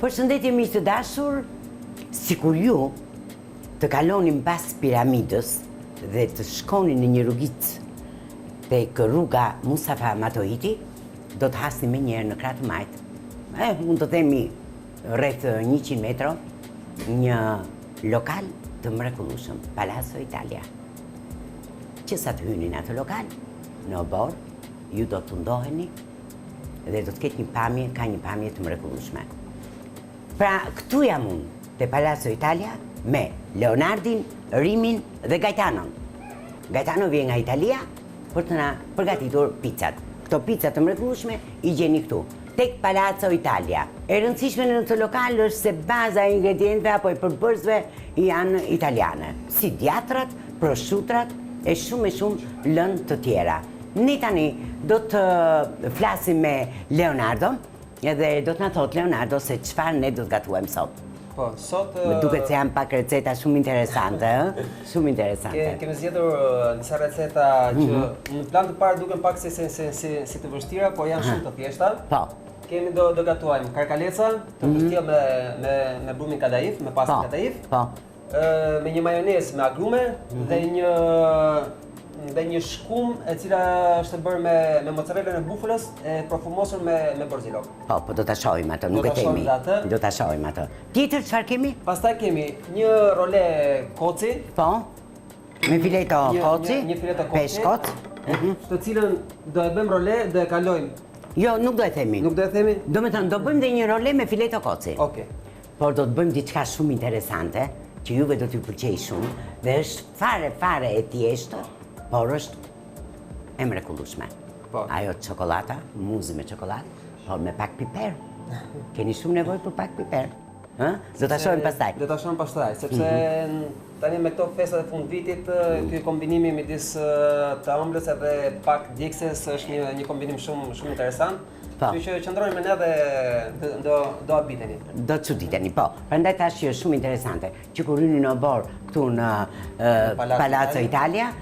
Përshëndetje miq të dashur, sikur ju të kalonin pas piramidës dhe të shkonin në një rrugicë tek rruga Mustafa Matohiti, do të hasni me njerë në kratë majt. Mund të themi rreth 100 metro, një lokal të mrekullueshëm, Palazzo Italia. Që sa të hynin atë lokal, në obor, ju do të ndoheni dhe do të ketë një pamje, ka një pamje të mrekullueshme. Pra, këtu jam unë, te Palazzo Italia, me Leonardin, Rimin dhe Gaetanon. Gaetano vjen nga Italia për të na përgatitur pizzat. Këto pizzat të mrekullueshme i gjeni këtu, tek Palazzo Italia. E rëndësishme në këtë lokal është se baza e ingredienteve apo e përbërësve janë italiane, si djatrat, prosciutrat e shumë lëndë të tjera. Ne tani do të flasim me Leonardo edhe do të na thotë Leonardo se çfarë ne do të gatuajmë sot. Po, sot... Më duket se janë pak receta shumë interesante, Shumë interesante. Kemi zgjedhur disa receta që në plan të parë duken pak si të vështira, por janë shumë të thjeshta. Po. Kemi do gatuajmë karkaleca, të mbështjellë me brumin kadaif, me pastë kadaif. Po. Me një majonezë me agrume dhe një shkum e cila është bërë me mozzarellën e bufalës e profumosur me borzilok. Po do ta shohim atë, nuk e kemi. Do ta shohim atë. Tjetër çfarë kemi? Pastaj kemi një role koci. Po. Me fileto koci. Një fileto koci. Peshkot. Të cilën do e bëjmë role, do e kalojmë. Jo, nuk do e themi. Nuk do e themi? Do me thënë, do bëjmë dhe një role me fileto koci. Okej. Por do të bëjmë diçka shumë interesante, që juve do t'ju pëlqejë shumë, dhe është fare e thjeshtë, por është e mrekullueshme. Ajo çokolata, muzi me çokoladë, por me pak piper. Keni shumë nevojë për pak piper. Do ta shohim pastaj. Do ta shohim pastaj, sepse tani me këto festat e fundvitit, ky kombinimi midis të ëmblës edhe pak djegëses është një kombinim shumë interesant. Kështu që qëndroni me ne dhe do habiteni. Do të çuditeni, po. Prandaj tash që është shumë interesante, që kur hyni në obor këtu në Palazzo Italia,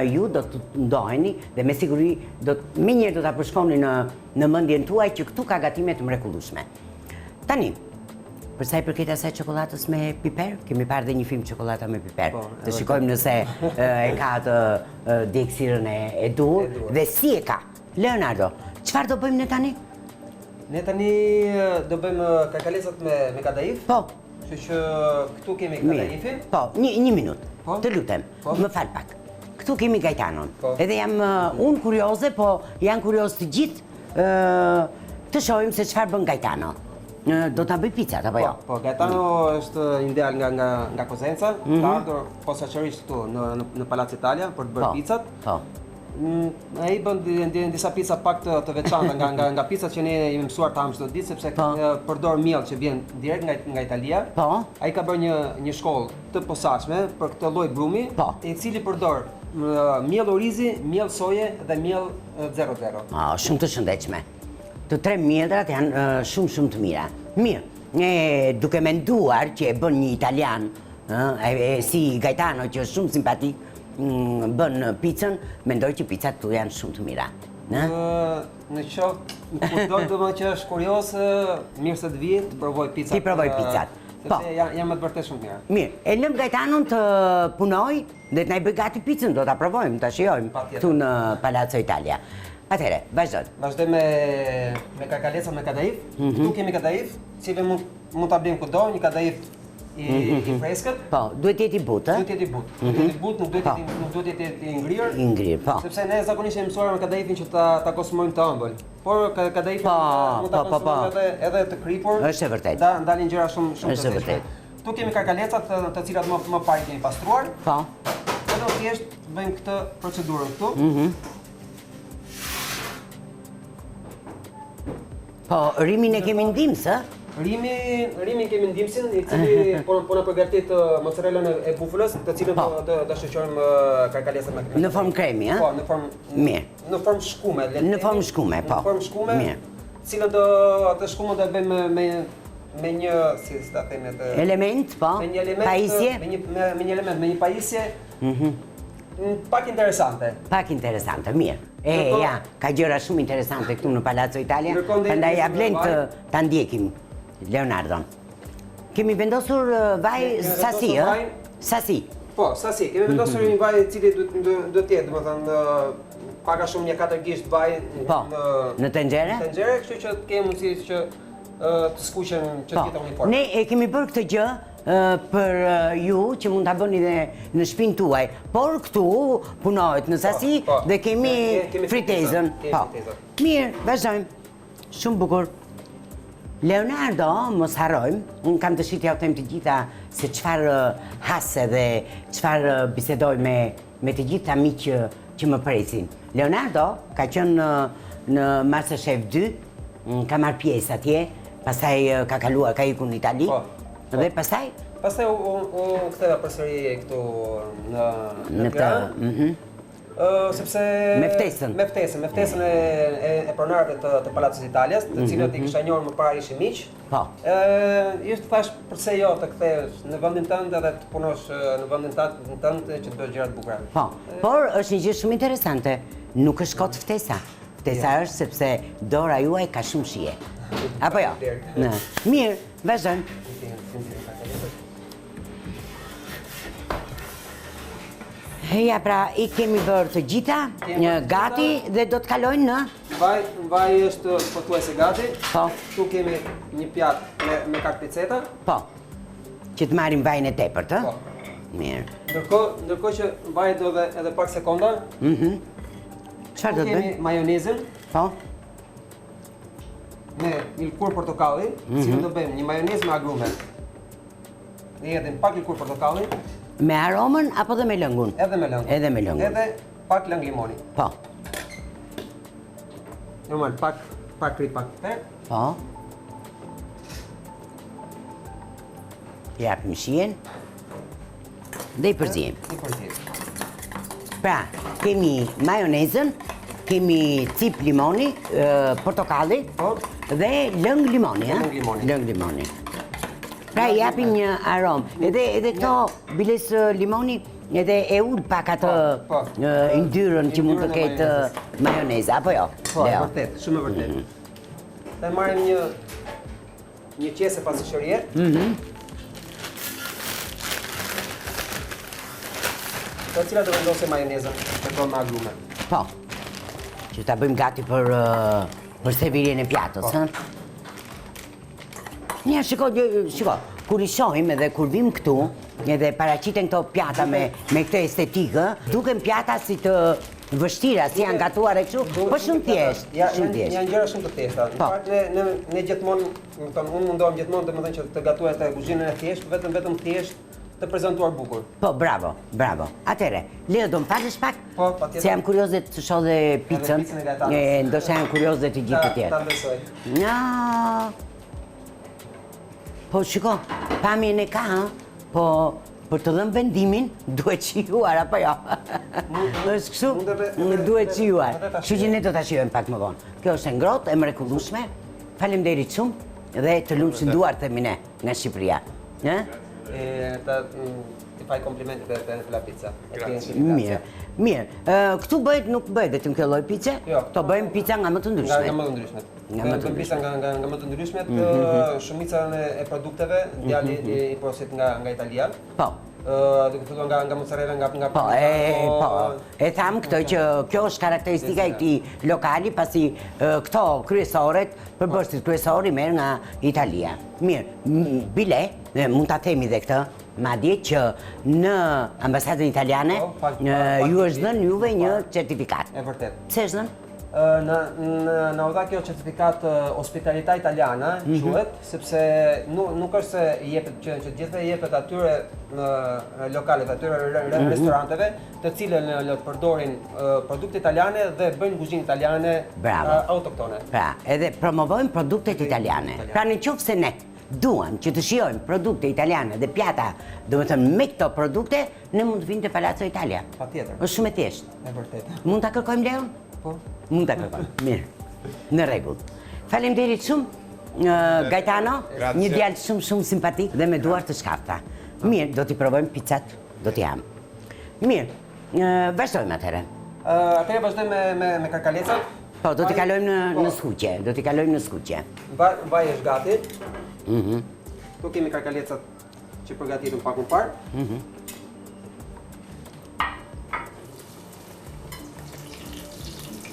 ju do të ndoheni dhe me siguri me njerë do ta përshkoni në mendjen tuaj që këtu ka gatime të mrekullueshme. Tani, për sa i përket asaj çokoladës me piper, kemi parë dhe një film çokolata me piper. Të shikojmë nëse e ka atë djegsirën e dur dhe si e ka. Leonardo, çfarë do bëjmë ne tani? Ne tani do bëjmë karkalecat me kadaif. Po. Kështu që këtu kemi kadaifin. Po, një minutë. Të lutem, më fal pak. Këtu kemi Gaetanon. Edhe jam unë kurioze, po janë kurioz të gjithë të shohim se çfarë bën Gaetano. Do ta bëj pizzat apo jo? Po, Gaetano është ideal nga Kozenca, ka ardhur posaçërisht këtu në Palazzo Italia për të bërë pizzat. Po. Ai bën disa pica pak të veçanta nga picat që ne jemi mësuar ta çdo ditë sepse përdor miell që vjen direkt nga Italia. Po. Ai ka bërë një shkollë të posaçme për këtë lloj brumi, i cili përdor miell orizi, miell soje dhe miell 00. Shumë të shëndetshme. Të tre mieldrat janë shumë të mira. Mirë, ne duke menduar që e bën një italian, si Gaetano që është shumë simpatik, bën pizzën, mendoj që pizzat tu janë shumë të mira. Në qoftë, kur do më që është kurioz, mirë se të vijë të provoj pizzat. Ti provoj pizzat. Sepse janë me të vërtetë shumë mira. Mirë, e lëm Gaetanon të punoj dhe të na i bëj gati pizzën, do ta provojmë, ta shijojmë këtu në Palazzo Italia. Atëherë, vazhdojmë. Vazhdojmë me karkaleca me kadaif. Këtu kemi kadaif, cilën mund ta blejmë kudo, një kadaif i freskët. Po, duhet jetë i butë, Duhet jetë i butë. Duhet jetë i butë, nuk duhet jetë i ngrirë. I ngrirë, po. Sepse ne zakonisht jemi mësuar me kadaifin që ta konsumojmë të ëmbël. Por kadaifin mund ta konsumojmë edhe të kripur. Është e vërtetë. Dalin gjëra shumë të vështira. Ktu kemi karkalecat të cilat më parë kemi pastruar. Po. Edhe thjesht bëjmë këtë procedurën këtu. Po, Rimin e kemi ndihmës, Rimin kemi ndihmësin, i cili po na përgatit mozzarellën e bufalës, të cilën do shoqërojmë karkalecat me krem. Në formë kremi, Po, në formë shkume. Në formë shkume, po. Në formë shkume. Cilën atë shkumën do e bëjmë me një, si ta themi atë, element, po. Me një element, pajisje, me një element, me një pajisje. Pak interesante. Pak interesante, mirë. Ja, ka gjëra shumë interesante këtu në Palazzo Italia, prandaj ja vlen ta ndjekim. Leonardon. Kemi vendosur vaj sasi, ë? Sasi. Po, sasi. Kemi vendosur një vaj i cili do të jetë, domethënë pak a shumë një 4 gisht vaj në tenxhere. Në tenxhere, kështu që të kemi mundësi që të skuqen që të jetë uniform. Ne e kemi bërë këtë gjë për ju që mund ta bëni dhe në shtëpinë tuaj, por këtu punohet në sasi dhe kemi fritezën. Po. Mirë, vazhdojmë. Shumë bukur. Leonardo, mos harrojmë, unë kam dëshirë t'ja u them të gjitha se çfarë hase dhe çfarë bisedoj me të gjitha miq që më presin. Leonardo ka qenë në MasterChef 2, ka marrë pjesë atje, pastaj ka kaluar, ka ikur në Itali. Dhe pastaj? Pastaj u ktheva përsëri këtu në Tiranë. Sepse me ftesën e pronarëve të Palacos Italias, të cilët i kisha njohur më parë ishin miq. Po. Ju të thash pse jo të kthehesh në vendin tënd edhe të punosh në vendin tënd që të bësh gjëra të bukura. Po. Por është një gjë shumë interesante. Nuk është kot ftesa. Ftesa është sepse dora juaj ka shumë shije. Apo jo? Mirë, vazhdojmë. Ja, pra, i kemi bërë të gjitha, gati dhe do të kalojnë në? Vaj është pothuajse gati. Po. Këtu kemi një pjatë me kak piceta. Po. Që të marrim vajin e tepërt, ë? Po. Mirë. Ndërkohë që vaji do edhe pak sekonda. Çfarë do të bëjmë? Kemi majonezën. Po. Me lëkurë portokalli, cilën do bëjmë një majonezë me agrume. Ne hedhim pak lëkurë portokalli. Me aromën apo dhe me lëngun? Edhe me lëngun. Edhe me lëngun. Edhe pak lëng limoni. Po. Normal, pak kri, pak piper. Po. Japim shijen. Dhe i përzijim. Pra, kemi majonezën, kemi cip limoni, portokalli dhe lëng limoni, Lëng limoni. Lëng limoni. Pra, i japim një aromë. Edhe këto biles limoni, edhe e ul pak atë yndyrën që mund të ketë majonezë, apo jo? Po, e vërtet, shumë e vërtet. Dhe marrim një qese pasishërie. Të cilat do vendosim majonezën të me agrume. Po, që ta bëjmë gati për servirjen e pjatës, ë? Një, shiko, kur i shohim edhe kur vim këtu, edhe paraqiten këto pjata me këtë estetikë, duken pjata si të vështira, si janë gatuar e kështu, po shumë thjesht. Janë gjëra shumë të thjeshta. Në fakt, ne gjithmonë, unë mundohem gjithmonë domethënë që të gatuaj atë kuzhinën e thjeshtë, vetëm thjesht të prezantuar bukur. Po, bravo. Atëre, Leo, do më falësh pak? Po, patjetër. Se jam kurioze të shoh dhe picën. Ndoshta jam kurioze të gjithë të tjerë. Ta besoj. Po, shiko, pamjen e ka, po për të dhënë vendimin, duhet qijuar, apo jo? Është kështu, duhet qijuar. Kështu që ne do ta qijojmë pak më vonë. Kjo është e ngrohtë, e mrekullueshme. Faleminderit shumë dhe të lumshënduar themi ne nga Shqipëria. Të faj komplimentet e la pizza. Mirë. Këtu nuk bëhet vetëm kjo lloj pice? Jo. Këto bëjmë pica nga më të ndryshmet. Nga më të ndryshmet. Bëjmë pica nga më të ndryshmet, shumica e produkteve, djali i porosit nga Italia. Po. Duke filluar nga mozzarella, nga po, e tham këtë që kjo është karakteristika e këtij lokali, pasi këto kryesoret, përbërësit kryesor i merr nga Italia. Mirë, bile, mund ta themi dhe këtë, madje që në ambasadën italiane ju është dhënë juve një certifikat. E vërtet. Pse është dhënë? Na u dha kjo certifikat Ospitalità Italiana, quhet, sepse nuk është se jepet që gjithë jepet atyre lokalet, atyre restoranteve, të cilën të përdorin produkte italiane dhe bëjnë kuzhinë italiane autoktone. Pra, edhe promovojnë produktet italiane. Pra, nëse ne duam që të shijojmë produkte italiane dhe pjata, domethënë me këto produkte, ne mund të vinë te Palazzo Italia. Patjetër. Është shumë e thjeshtë. E vërtetë. Mund ta kërkojmë Leon? Po. Mund ta kërkojmë. Mirë. Në rregull. Faleminderit shumë. Gaetano, një djalë shumë simpatik dhe me duar të shkafta. Mirë, do t'i provojmë pizzat, do t'i jam. Mirë. Vazhdojmë atëherë. Atëherë vazhdojmë me karkalecat. Po, do t'i kalojmë në skuqje, Vaji është gati. Këtu kemi karkalecat që përgatitëm pak më parë.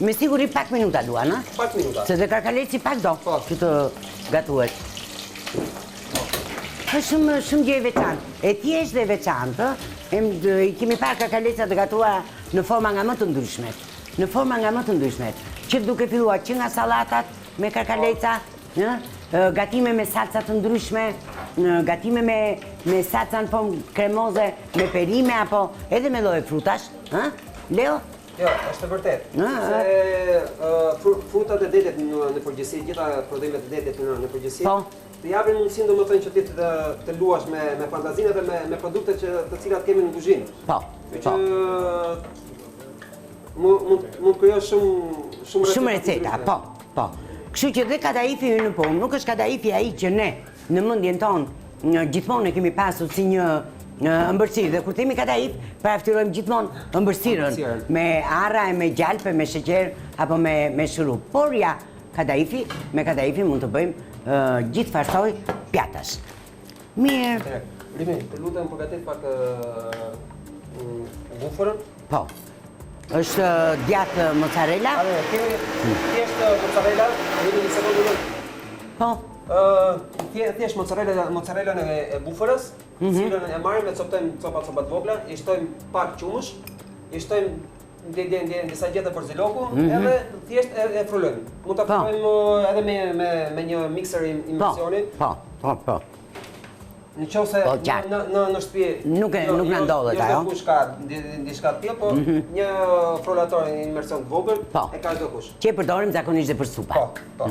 Me siguri pak minuta duan, a? Pak minuta. Se dhe karkaleci pak do, Po. që të gatuhet. Është shumë gjë e veçantë. E thjeshtë dhe e veçantë, i kemi parë karkalecat të gatuara në forma nga më të ndryshmet. Në forma nga më të ndryshmet. Që duke filluar që nga sallatat me karkaleca, gatime me salca të ndryshme, gatime me salca në formë kremoze, me perime, apo edhe me lloje frutash, Leo? Jo, është vërtet. Se frutat e detit në përgjithësi, gjitha prodhimet e detit në përgjithësi, të japin mundësinë domethënë që ti të luash me fantazinë dhe me produktet të cilat kemi në kuzhinë. Po. Që mund krijosh shumë receta, po. Kështu që dhe kadaifi hyn në punë, nuk është kadaifi ai që ne në mendjen tonë gjithmonë e kemi pasur si një ëmbëlsirë, dhe kur themi kadaif, paraftirojmë gjithmonë ëmbëlsirën me arra e me gjalpë, me sheqer apo me shurup. Por ja, me kadaifi mund të bëjmë gjithë farsoj pjatash. Mirë. Rimi, të lutem përgatit pak bufërën. Po. Është djathë mozzarella? Kemi thjesht mozzarella, Rimi një sekundë. Po. Thjesht mozzarellën e bufërës, cilën e marrim e coptojmë copa të vogla, i shtojmë pak qumësh, i shtojmë disa gjete borziloku, edhe thjesht e frulojmë. Mund ta frulojmë edhe me një mikser imersioni. Po. Në qoftë në shtëpi nuk na ndodhet ajo. Jo kush ka diçka të tillë, po një frulator imersion të vogël e ka çdo kush. Që e përdorim zakonisht dhe për supa. Po.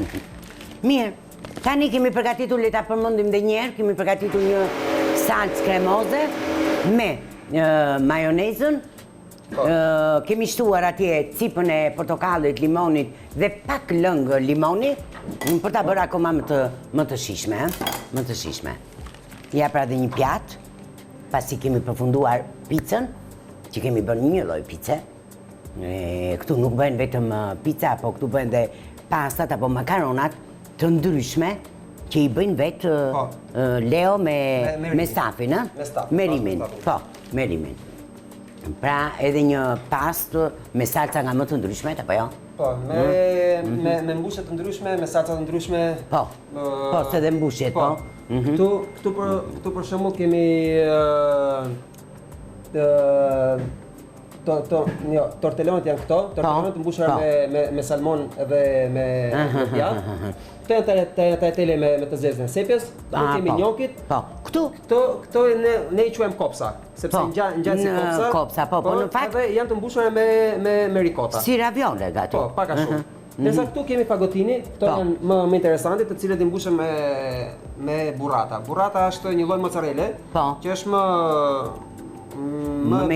Mirë. Tani kemi përgatitur, le ta përmendim edhe një herë, kemi përgatitur një salcë kremoze me majonezën. Kemi shtuar atje cipën e portokallit, limonit dhe pak lëngë limoni për ta bërë akoma më të shijshme, më të shijshme. Ja pra dhe një pjatë, pasi kemi përfunduar picën, që kemi bërë një lloj pice. Këtu nuk bëhen vetëm pica, po këtu bëhen dhe pastat apo makaronat të ndryshme që i bëjnë vetë Leo me stafin, me rimin. Po, me rimin. Pra edhe një pastë me salca nga më të ndryshmet, apo jo? Po, me mbushje të ndryshme, me salca të ndryshme. Po, se dhe mbushjet, po. Këtu për shembull kemi tortelonët janë këto, tortelonët të mbushura me salmon dhe me djathë. Këto janë tajetele me të zezën e sepjes, këtu kemi njokit. Këto ne i quajmë kopsa, sepse ngjan si kopsa. Po, në fakt janë të mbushura me ricota. Si raviole gati. Po, pak a shumë. Ndërsa këtu kemi fagotini, këto janë më interesante, të cilët i mbushen me burrata. Burrata është një lloj mozzarelle, që është më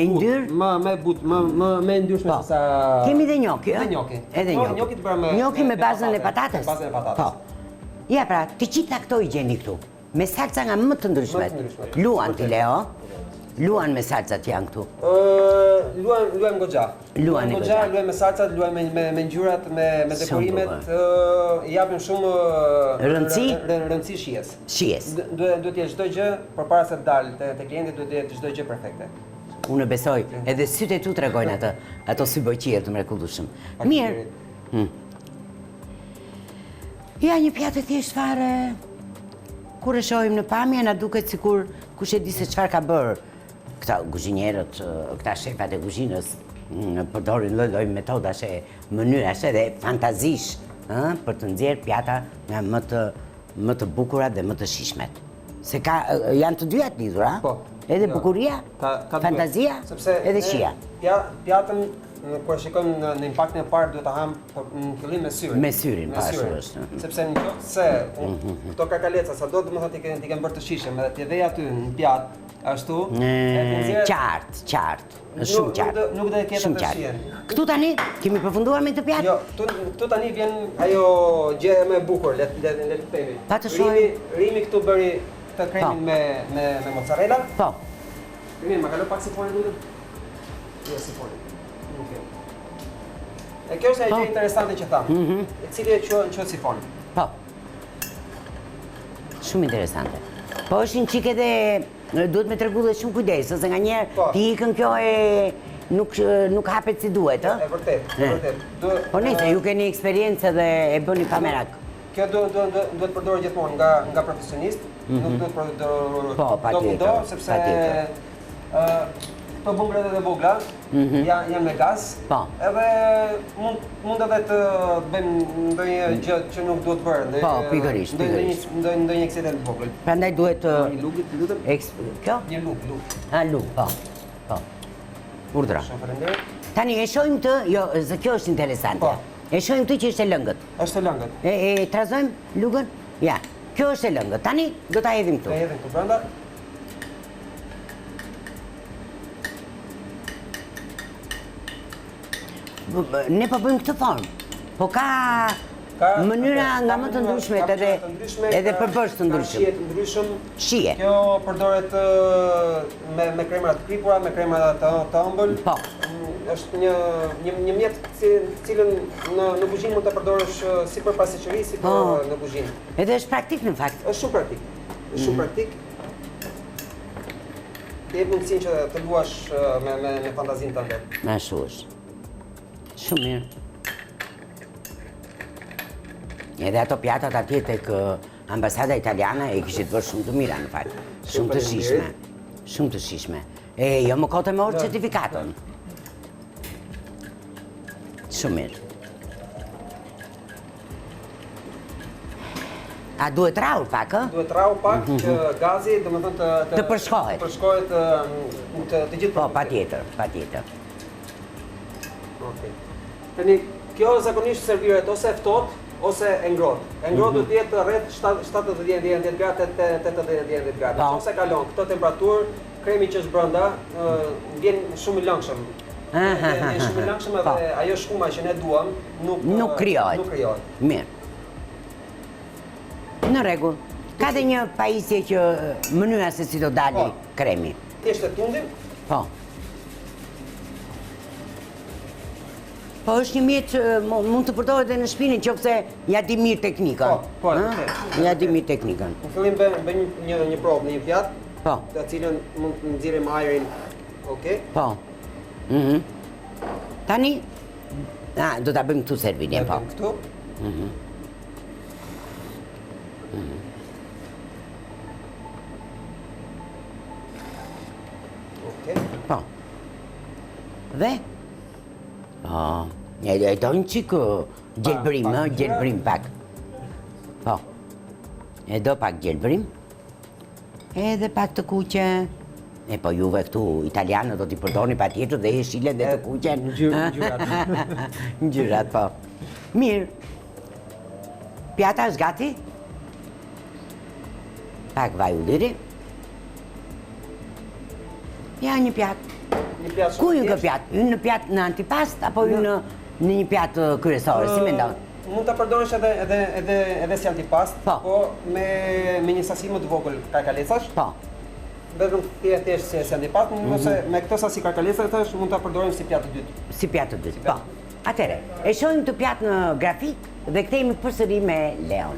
ndyr, më ndyrshme se sa. Kemi dhe njoki, ëh? Edhe njoki. Njoki me bazën e patates. Po. Ja pra, të gjitha këto i gjeni këtu, me salca nga më të ndryshmet. Luan ti Leo? Luan me salcat janë këtu? Luajmë goxha. Luajmë me salcat, luajmë me ngjyrat, me dekorimet, i japim shumë rëndësi shijes. Duhet të jetë çdo gjë përpara se të dalë te klienti, duhet të jetë çdo gjë perfekte. Unë besoj, edhe sytë e tu tregojnë ato sy bojqier të mrekullueshëm. Mirë. Ja një pjatë thjesht fare. Kur e shohim në pamje, na duket sikur kush e di se çfarë ka bërë. Këta kuzhinierët, këta shefat e kuzhinës përdorin lloj-lloj metodash e mënyrash edhe fantazish për të nxjerrë pjata nga më të bukurat dhe më të shijshmet. Se janë të dyja të lidhura, edhe bukuria, fantazia edhe shija. Pjatën kur e shikojmë në impaktin e parë duhet ta ham në fillim me syrin. Me syrin, pashurës. Sepse nëse këto kakaleca sado domethënë ti kanë bërë të shijshëm edhe ti vej aty në pjatë ashtu, qartë, shumë qartë. Nuk do të ketë të shihen. Këtu tani kemi përfunduar me të pjatë? Jo, këtu tani vjen ajo gjë më e bukur, le të themi. Rimi këtu bëri të kremin me mozzarella. Po. Rimi, ma kalo pak sifonin lutem? Jo, sifonin. E kjo është ajo gjë interesante që tham, e cili e quhet sifon. Po. Shumë interesante. Po është një qik edhe, duhet me tregu dhe shumë kujdes, ose nga njerë ti ikën kjo nuk hapet si duhet, ë? E vërtet. Po nejse, ju keni eksperiencë dhe e bëni pa merak. Kjo duhet përdorë gjithmonë nga profesionist, nuk duhet përdorë do, sepse këto bumbret edhe vogla janë me gaz, edhe mund edhe të bëjmë ndonjë gjë që nuk duhet bërë. Po, pikërisht. Ndonjë aksident të vogël. Prandaj duhet të... Një luk, lutem? Kjo? Një luk. Luk, po. Urdhra. Shumë faleminderit. Tani, e shojmë të, jo, kjo është interesante. E shojmë të që është e lëngët. Është e lëngët. E trazojmë lugën? Ja, kjo është e lëngët. Tani, do ta hedhim këtu. Ta hedhim këtu brenda. Ne po bëjmë këtë formë, po ka mënyra nga më të ndryshmet edhe përbërës të ndryshëm. Shije të ndryshëm. Shije. Kjo përdoret me kremra të kripura, me kremra të ëmbël. Po. Është një mjet cilën në kuzhinë mund të përdorësh si për pasqyrë, si për në kuzhinë. Edhe është praktik në fakt. Është shumë praktik. Është shumë praktik. Të jep mundësinë që të luash me fantazinë tënde. Ashtu është. Shumë mirë. Edhe ato pjatat atje tek ambasada italiane e kishit bërë shumë të mira në fakt. Shumë të shishme. Shumë të shishme. E jo më kote me orë certifikatën. Shumë mirë. A duhet rau pak, ë? Duhet rau pak që gazi, domethënë të përshkohet. Përshkohet të gjithë. Po, patjetër. Okej. Tani kjo zakonisht serviret ose ftohtë ose e ngrohtë. E ngrohtë duhet të jetë rreth 70-10 gradë, 80-10 gradë. Nëse kalon këtë temperaturë, kremi që është brenda vjen shumë i lëngshëm. Vjen shumë i lëngshëm edhe ajo shkuma që ne duam nuk krijohet. Mirë. Në rregull. Ka dhe një pajisje që mënyra se si do dali kremi. Thjesht e tundim. Po. Po është një mjet që mund të përdoret edhe në shtëpi nëse ja di mirë teknikën. Po. Ja di mirë teknikën. Në fillim bëjmë një provë në një pjatë. Po. Të cilën mund të nxjerrim ajrin. Okej? Po. Tani do ta bëjmë këtu servinje, po. Këtu. Okej. Po. Dhe? Po. E do një qikë gjelbrim pak. Po. E do pak gjelbrim. Edhe pak të kuqe. E po juve këtu italianë do t'i përdoni pa tjetër dhe shilen dhe të kuqen. Në gjyrat, po. Mirë. Pjata është gati. Pak vaj ulliri. Ja, një pjatë. Ku ju në pjatë? Ju në pjatë në antipast, apo ju në një pjatë kryesore, si mendon? Mund ta përdorësh edhe si antipast, po me një sasi më të vogël karkalecash. Po. Vetëm thjesht si antipast, ose me këtë sasi karkalecash mund ta përdorim si pjatë të dytë. Si pjatë të dytë, po. Atëre, e shohim të pjatë në grafik dhe kthehemi përsëri me Leon.